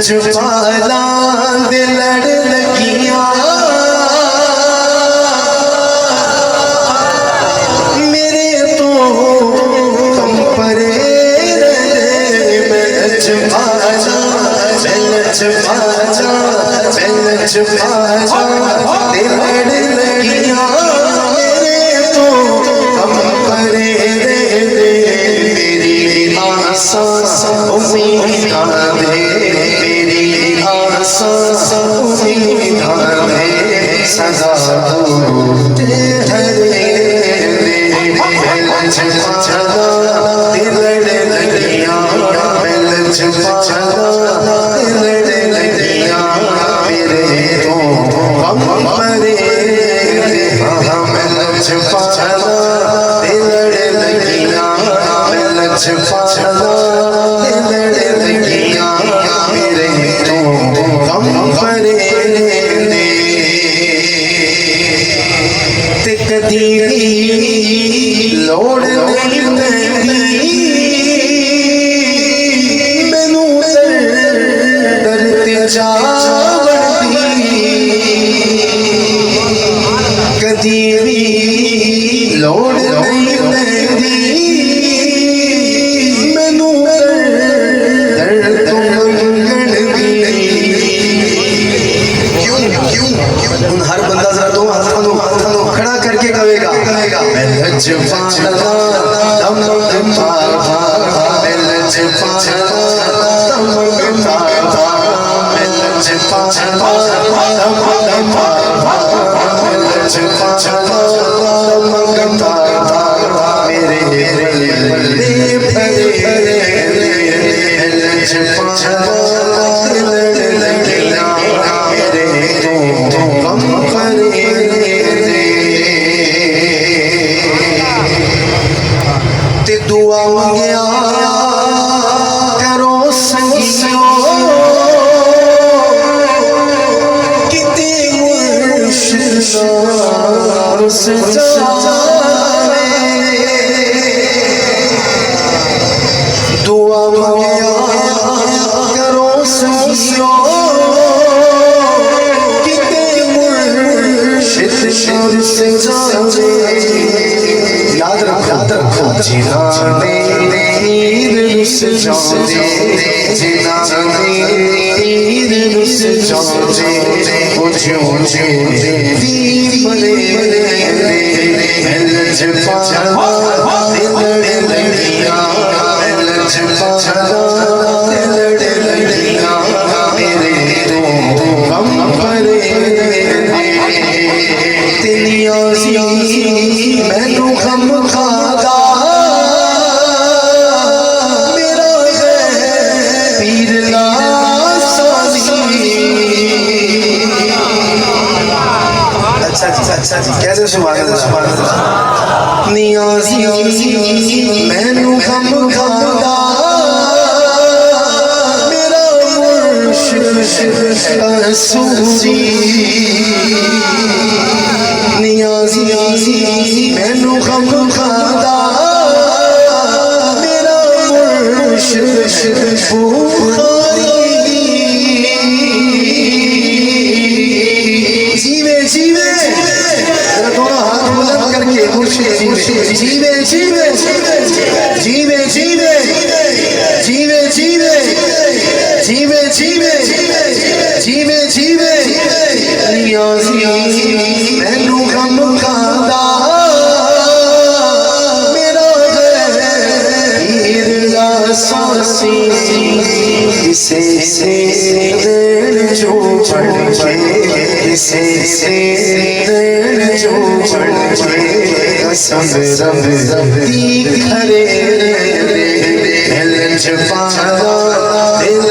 छुपाला दिल लड़ लगिया मेरे तो कम परे मैं छुपाला दिल लड़ लगिया मेरे तो कम परे मेरी आसा उम्मीद सदा कदी लोड़ नहीं मैनू डरते जावड़दी कदी लोड़ नहीं मैनू दर्द तो मंगण दी क्यों हर बंदा जरा दो हाथों खड़ा करके कहेगा दुआ मंगिया करो संगियो किते मुर्शिद जावे दुआ मंगिया करो संगियो किते मुर्शिद जावे याद रखो जिनाने नीर रुस जाओगे जिनाने नीर रुस जाओगे ऊंचे दीवाने लज पाला दिल लड़िया लज पाला दिल लड़िया मेरे तो कम परे तेलिया मैनू गम खादा मेरा है पीर ला अच्छा जी कैसे सुभान अल्लाह नियाज़ी मैनू गम खादा मेरा मुर्शिद सूजी नियाज़ी मैनू गम खादा मेरा मुर्शिद बुखारी जीवे जीवे दोनों हाथ बुलंद करके मुर्शिद जीवे जीवे जीवे जीवे जीवे जीवे जीवे जीवे जीवे जीवे नियाज़ी मैनू गम खादा मेरा हीर ला सासी इसे देर जो पड़ के इसे देर जो पड़ के कसम दी खरे लज पाला दिल